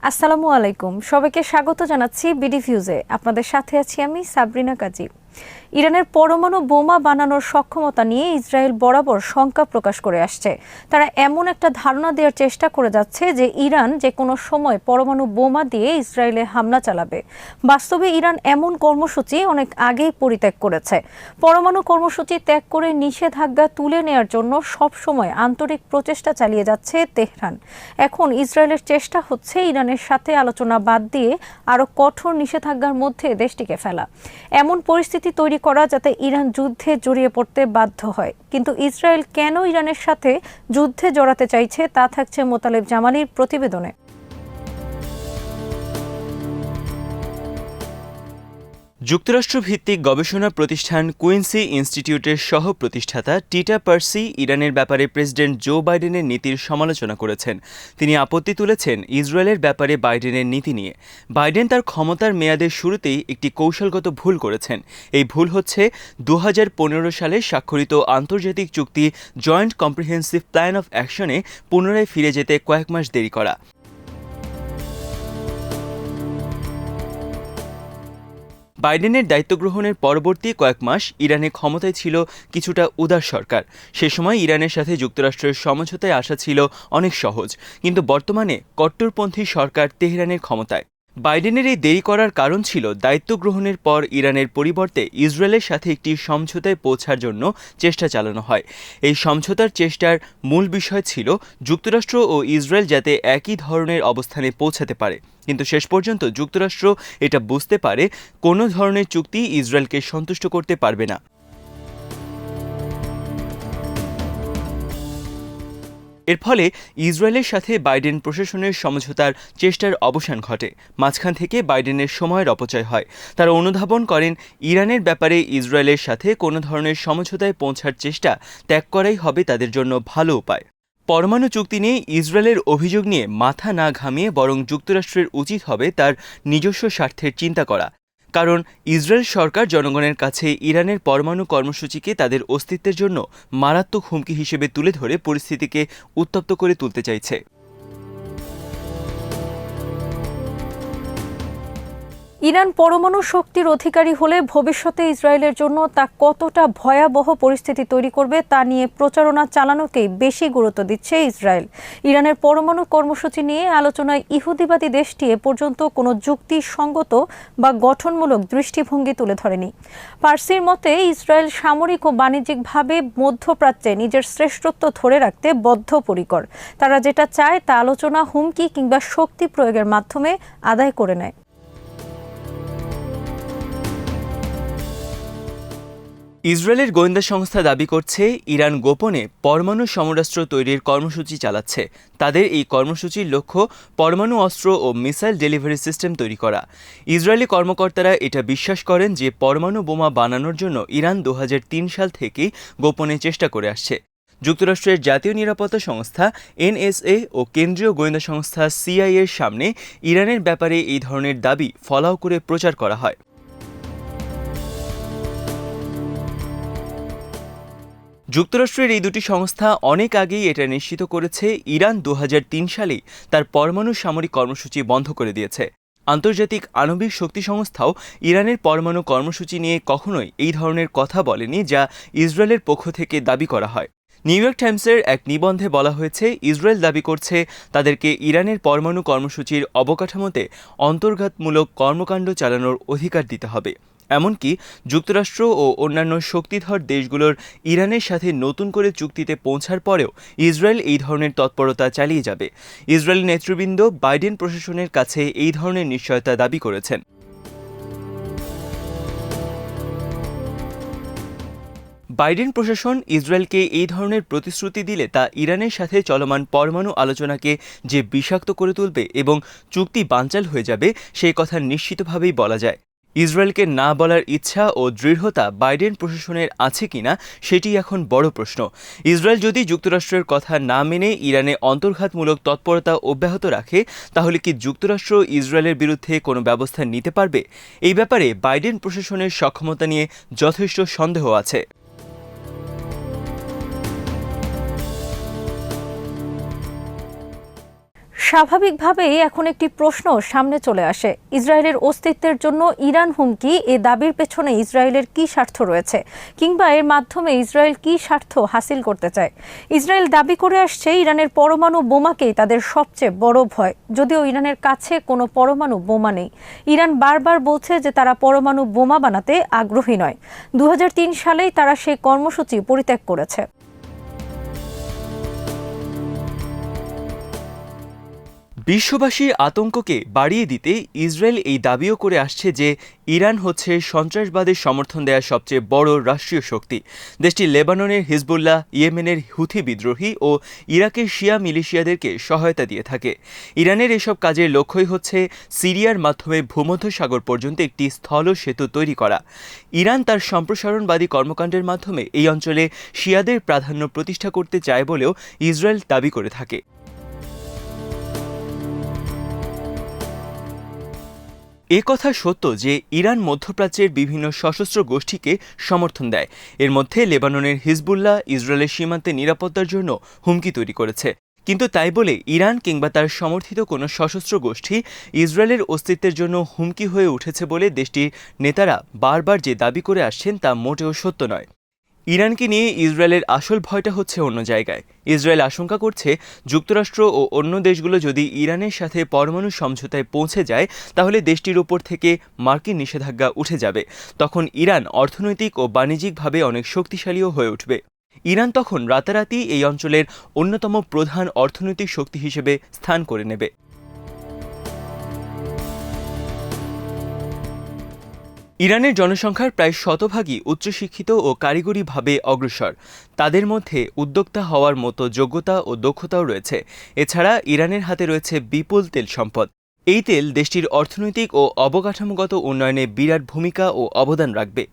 আসসালামু আলাইকুম, সবাইকে স্বাগত জানাচ্ছি বিডি ভিউজে। আপনাদের সাথে আছি আমি সাবরিনা কাজী। ইরানের পরমাণু বোমা বানানোর সক্ষমতা নিয়ে ইসরায়েল বরাবর শঙ্কা প্রকাশ করে আসছে। তারা এমন একটা ধারণা দেওয়ার চেষ্টা করে যাচ্ছে যে ইরান যে কোনো সময় পরমাণু বোমা দিয়ে ইসরায়েলে হামলা চালাবে। বাস্তবে ইরান এমন কর্মসূচি অনেক আগেই পরিত্যাগ করেছে। পরমাণু কর্মসূচি ত্যাগ করে নিষেধাজ্ঞা তুলে নেওয়ার জন্য সব সময় আন্তরিক প্রচেষ্টা চালিয়ে যাচ্ছে তেহরান। এখন ইসরায়েলের চেষ্টা হচ্ছে ইরানের সাথে আলোচনা বাদ দিয়ে আরও কঠোর নিষেধাজ্ঞার মধ্যে দেশটিকে ফেলা, এমন পরিস্থিতি তৈরি করা যাতে ইরান যুদ্ধে জড়িয়ে পড়তে বাধ্য হয়। কিন্তু ইসরায়েল কেন ইরানের সাথে যুদ্ধে জড়াতে চাইছে তা থাকছে মোতালেব জামালির প্রতিবেদনে। যুক্তরাষ্ট্রভিত্তিক গবেষণা প্রতিষ্ঠান কুইন্সি ইনস্টিটিউটের সহ প্রতিষ্ঠাতা টিটা পার্সি ইরানের ব্যাপারে প্রেসিডেন্ট জো বাইডেনের নীতির সমালোচনা করেছেন। তিনি আপত্তি তুলেছেন ইসরায়েলের ব্যাপারে বাইডেনের নীতি নিয়ে। বাইডেন তার ক্ষমতার মেয়াদের শুরুতেই একটি কৌশলগত ভুল করেছেন। এই ভুল হচ্ছে 2015 সালে স্বাক্ষরিত আন্তর্জাতিক চুক্তি জয়েন্ট কম্প্রিহেন্সিভ প্ল্যান অফ অ্যাকশনে পুনরায় ফিরে যেতে কয়েক মাস দেরি করা। বাইডেনের দায়িত্ব গ্রহণের পরবর্তী কয়েক মাস ইরানে ক্ষমতায় ছিল কিছুটা উদার সরকার। সে সময় ইরানের সাথে যুক্তরাষ্ট্রের সমঝোতায় আসা ছিল অনেক সহজ, কিন্তু বর্তমানে কট্টরপন্থী সরকার তেহরানের ক্ষমতায়। বাইডেনের এই দেরি করার কারণ ছিল দায়িত্ব গ্রহণের পর ইরানের পরিবর্তে ইসরায়েলের সাথে একটি সমঝোতায় পৌঁছার জন্য চেষ্টা চালানো হয়। এই সমঝোতার চেষ্টার মূল বিষয় ছিল যুক্তরাষ্ট্র ও ইসরায়েল যাতে একই ধরনের অবস্থানে পৌঁছাতে পারে। কিন্তু শেষ পর্যন্ত যুক্তরাষ্ট্র এটা বুঝতে পারে কোনো ধরনের চুক্তি ইসরায়েলকে সন্তুষ্ট করতে পারবে না। এর ফলে ইসরায়েলের সাথে বাইডেন প্রশাসনের সমঝোতার চেষ্টার অবসান ঘটে। মাঝখান থেকে বাইডেনের সময়ের অপচয় হয়। তারা অনুধাবন করেন ইরানের ব্যাপারে ইসরায়েলের সাথে কোনো ধরনের সমঝোতায় পৌঁছার চেষ্টা ত্যাগ করাই হবে তাদের জন্য ভালো উপায়। পরমাণু চুক্তি নিয়ে ইসরায়েলের অভিযোগ নিয়ে মাথা না ঘামিয়ে বরং যুক্তরাষ্ট্রের উচিত হবে তার নিজস্ব স্বার্থের চিন্তা করা। কারণ ইসরায়েল সরকার জনগণের কাছে ইরানের পরমাণু কর্মসূচিকে তাদের অস্তিত্বের জন্য মারাত্মক হুমকি হিসেবে তুলে ধরে পরিস্থিতিকে উত্তপ্ত করে তুলতে চাইছে। ইরান পরমাণু শক্তির অধিকারী হলে ভবিষ্যতে ইসরায়েলের জন্য তা কতটা ভয়াবহ পরিস্থিতি তৈরি করবে তা নিয়ে প্রচারণা চালানোকেই বেশি গুরুত্ব দিচ্ছে ইসরায়েল। ইরানের পরমাণু কর্মসূচি নিয়ে আলোচনায় ইহুদিবাদী দেশটি এ পর্যন্ত কোনো যুক্তিসঙ্গত বা গঠনমূলক দৃষ্টিভঙ্গি তুলে ধরেনি। পার্সির মতে ইসরায়েল সামরিক ও বাণিজ্যিকভাবে মধ্যপ্রাচ্যে নিজের শ্রেষ্ঠত্ব ধরে রাখতে বদ্ধপরিকর। তারা যেটা চায় তা আলোচনা, হুমকি কিংবা শক্তি প্রয়োগের মাধ্যমে আদায় করে নেয়। ইসরায়েলের গোয়েন্দা সংস্থা দাবি করছে ইরান গোপনে পরমাণু সমরাস্ত্র তৈরির কর্মসূচি চালাচ্ছে। তাদের এই কর্মসূচির লক্ষ্য পরমাণু অস্ত্র ও মিসাইল ডেলিভারি সিস্টেম তৈরি করা। ইসরায়েলি কর্মকর্তারা এটা বিশ্বাস করেন যে পরমাণু বোমা বানানোর জন্য ইরান 2003 সাল থেকেই গোপনে চেষ্টা করে আসছে। যুক্তরাষ্ট্রের জাতীয় নিরাপত্তা সংস্থা NSA ও কেন্দ্রীয় গোয়েন্দা সংস্থা CIA এর সামনে ইরানের ব্যাপারে এই ধরনের দাবি ফলাও করে প্রচার করা হয়। যুক্তরাষ্ট্রের এই দুটি সংস্থা অনেক আগেই এটা নিশ্চিত করেছে ইরান 2003 সালেই তার পরমাণু সামরিক কর্মসূচি বন্ধ করে দিয়েছে। আন্তর্জাতিক আণবিক শক্তি সংস্থাও ইরানের পরমাণু কর্মসূচি নিয়ে কখনোই এই ধরনের কথা বলেনি যা ইসরায়েলের পক্ষ থেকে দাবি করা হয়। নিউ ইয়র্ক টাইমসের এক নিবন্ধে বলা হয়েছে ইসরায়েল দাবি করছে তাদেরকে ইরানের পরমাণু কর্মসূচির অবকাঠামোতে অন্তর্ঘাতমূলক কর্মকাণ্ড চালানোর অধিকার দিতে হবে। এমনকি যুক্তরাষ্ট্র ও অন্যান্য শক্তিধর দেশগুলোর ইরানের সাথে নতুন করে চুক্তিতে পৌঁছার পরেও ইসরায়েল এই ধরনের তৎপরতা চালিয়ে যাবে। ইসরায়েলি নেতৃবৃন্দ বাইডেন প্রশাসনের কাছে এই ধরনের নিশ্চয়তা দাবি করেছেন। বাইডেন প্রশাসন ইসরায়েলকে এই ধরনের প্রতিশ্রুতি দিলে তা ইরানের সাথে চলমান পরমাণু আলোচনাকে যে বিষাক্ত করে তুলবে এবং চুক্তি বানচাল হয়ে যাবে সেই কথা নিশ্চিতভাবেই বলা যায়। ইসরায়েলকে না বলার ইচ্ছা ও দৃঢ়তা বাইডেন প্রশাসনের আছে কিনা সেটি এখন বড় প্রশ্ন। ইসরায়েল যদি যুক্তরাষ্ট্রের কথা না মেনে ইরানে অন্তর্ঘাতমূলক তৎপরতা অব্যাহত রাখে তাহলে কি যুক্তরাষ্ট্র ইসরায়েলের বিরুদ্ধে কোনো ব্যবস্থা নিতে পারবে? এই ব্যাপারে বাইডেন প্রশাসনের সক্ষমতা নিয়ে যথেষ্ট সন্দেহ আছে। স্বাভাবিকভাবেই এখন একটি প্রশ্ন সামনে চলে আসে, ইসরায়েলের অস্তিত্বের জন্য ইরান হুমকি, এ দাবির পেছনে ইসরায়েলের কি স্বার্থ রয়েছে, কিংবা এর মাধ্যমে ইসরায়েল কি স্বার্থ হাসিল করতে চায়। ইসরায়েল দাবি করে আসছে ইরানের পরমাণু বোমাকেই তাদের সবচেয়ে বড় ভয়, যদিও ইরানের কাছে কোনো পরমাণু বোমা নেই। ইরান বারবার বলছে যে তারা পরমাণু বোমা বানাতে আগ্রহী নয়। 2003 সালেই তারা সেই কর্মসূচি পরিত্যাগ করেছে। বিশ্ববাসীর আতঙ্ককে বাড়িয়ে দিতে ইসরায়েল এই দাবিও করে আসছে যে ইরান হচ্ছে সন্ত্রাসবাদের সমর্থন দেওয়া সবচেয়ে বড় রাষ্ট্রীয় শক্তি। দেশটি লেবাননের হিজবুল্লাহ, ইয়েমেনের হুথি বিদ্রোহী ও ইরাকের শিয়া মিলিশিয়াদেরকে সহায়তা দিয়ে থাকে। ইরানের এসব কাজের লক্ষ্যই হচ্ছে সিরিয়ার মাধ্যমে ভূমধ্যসাগর পর্যন্ত একটি স্থল সেতু তৈরি করা। ইরান তার সম্প্রসারণবাদী কর্মকাণ্ডের মাধ্যমে এই অঞ্চলে শিয়াদের প্রাধান্য প্রতিষ্ঠা করতে চায় বলেও ইসরায়েল দাবি করে থাকে। এ কথা সত্য যে ইরান মধ্যপ্রাচ্যের বিভিন্ন সশস্ত্র গোষ্ঠীকে সমর্থন দেয়। এর মধ্যে লেবাননের হিজবুল্লাহ ইসরায়েলের সীমান্তে নিরাপত্তার জন্য হুমকি তৈরি করেছে। কিন্তু তাই বলে ইরান কিংবা তার সমর্থিত কোনো সশস্ত্র গোষ্ঠী ইসরায়েলের অস্তিত্বের জন্য হুমকি হয়ে উঠেছে বলে দেশটির নেতারা বারবার যে দাবি করে আসছেন তা মোটেও সত্য নয়। ইরানকে নিয়ে ইসরায়েলের আসল ভয়টা হচ্ছে অন্য জায়গায়। ইসরায়েল আশঙ্কা করছে যুক্তরাষ্ট্র ও অন্য দেশগুলো যদি ইরানের সাথে পরমাণু সমঝোতায় পৌঁছে যায় তাহলে দেশটির উপর থেকে মার্কিন নিষেধাজ্ঞা উঠে যাবে। তখন ইরান অর্থনৈতিক ও বাণিজ্যিকভাবে অনেক শক্তিশালীও হয়ে উঠবে। ইরান তখন রাতারাতি এই অঞ্চলের অন্যতম প্রধান অর্থনৈতিক শক্তি হিসেবে স্থান করে নেবে। ইরানের জনসংখ্যার প্রায় শতভাগই উচ্চশিক্ষিত ও কারিগরিভাবে অগ্রসর। তাদের মধ্যে উদ্যোক্তা হওয়ার মতো যোগ্যতা ও দক্ষতাও রয়েছে। এছাড়া ইরানের হাতে রয়েছে বিপুল তেল সম্পদ। এই তেল দেশটির অর্থনৈতিক ও অবকাঠামোগত উন্নয়নে বিরাট ভূমিকা ও অবদান রাখবে।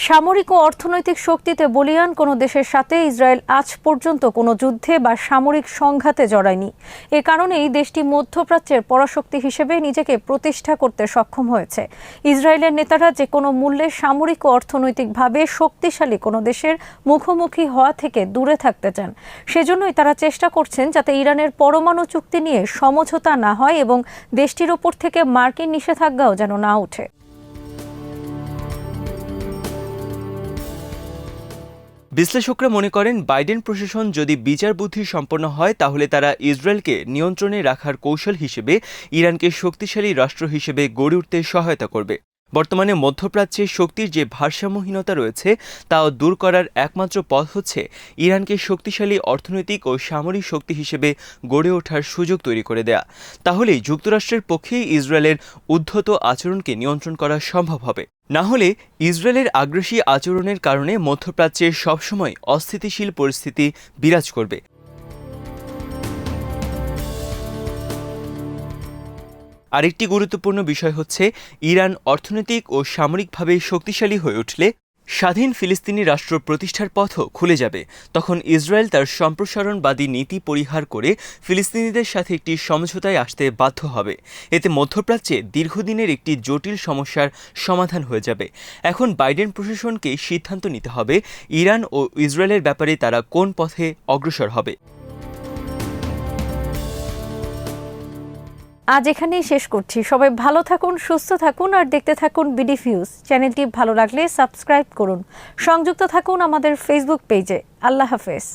সামরিক ও অর্থনৈতিক শক্তিতে বলীয়ান কোনো দেশের সাথে ইসরায়েল আজ পর্যন্ত কোনো যুদ্ধে বা সামরিক সংঘাতে জড়ায়নি। এ কারণেই দেশটি মধ্যপ্রাচ্যের পরাশক্তি হিসেবে নিজেকে প্রতিষ্ঠা করতে সক্ষম হয়েছে। ইসরায়েলের নেতারা যে কোনো মূল্যে সামরিক ও অর্থনৈতিকভাবে শক্তিশালী কোনো দেশের মুখোমুখি হওয়া থেকে দূরে থাকতে চান। সেজন্যই তারা চেষ্টা করছেন যাতে ইরানের পরমাণু চুক্তি নিয়ে সমঝোতা না হয় এবং দেশটির ওপর থেকে মার্কিন নিষেধাজ্ঞাও যেন না ওঠে। বিশ্লেষকরা মনে করেন বাইডেন প্রশাসন যদি বিচার বুদ্ধি সম্পন্ন হয় তাহলে তারা ইসরায়েলকে নিয়ন্ত্রণে রাখার কৌশল হিসেবে ইরানকে শক্তিশালী রাষ্ট্র হিসেবে গড়ে উঠতে সহায়তা করবে। বর্তমানে মধ্যপ্রাচ্যে শক্তির যে ভারসাম্যহীনতা রয়েছে তাও দূর করার একমাত্র পথ হচ্ছে ইরানকে শক্তিশালী অর্থনৈতিক ও সামরিক শক্তি হিসেবে গড়ে ওঠার সুযোগ তৈরি করে দেয়া। তাহলেই যুক্তরাষ্ট্রের পক্ষেই ইসরায়েলের উদ্ধত আচরণকে নিয়ন্ত্রণ করা সম্ভব হবে। না হলে ইসরায়েলের আগ্রাসী আচরণের কারণে মধ্যপ্রাচ্যে সবসময় অস্থিতিশীল পরিস্থিতি বিরাজ করবে। আরেকটি গুরুত্বপূর্ণ বিষয় হচ্ছে ইরান অর্থনৈতিক ও সামরিকভাবে শক্তিশালী হয়ে উঠলে স্বাধীন ফিলিস্তিনি রাষ্ট্র প্রতিষ্ঠার পথও খুলে যাবে। তখন ইসরায়েল তার সম্প্রসারণবাদী নীতি পরিহার করে ফিলিস্তিনিদের সাথে একটি সমঝোতায় আসতে বাধ্য হবে। এতে মধ্যপ্রাচ্যে দীর্ঘদিনের একটি জটিল সমস্যার সমাধান হয়ে যাবে। এখন বাইডেন প্রশাসনকে সিদ্ধান্ত নিতে হবে ইরান ও ইসরায়েলের ব্যাপারে তারা কোন পথে অগ্রসর হবে। আজ এখানেই শেষ করছি। সবাই ভালো থাকুন, সুস্থ থাকুন আর দেখতে থাকুন বিডি ভিউজ। চ্যানেলটি ভালো লাগলে সাবস্ক্রাইব করুন। সংযুক্ত থাকুন আমাদের ফেসবুক পেজে। আল্লাহ হাফেজ।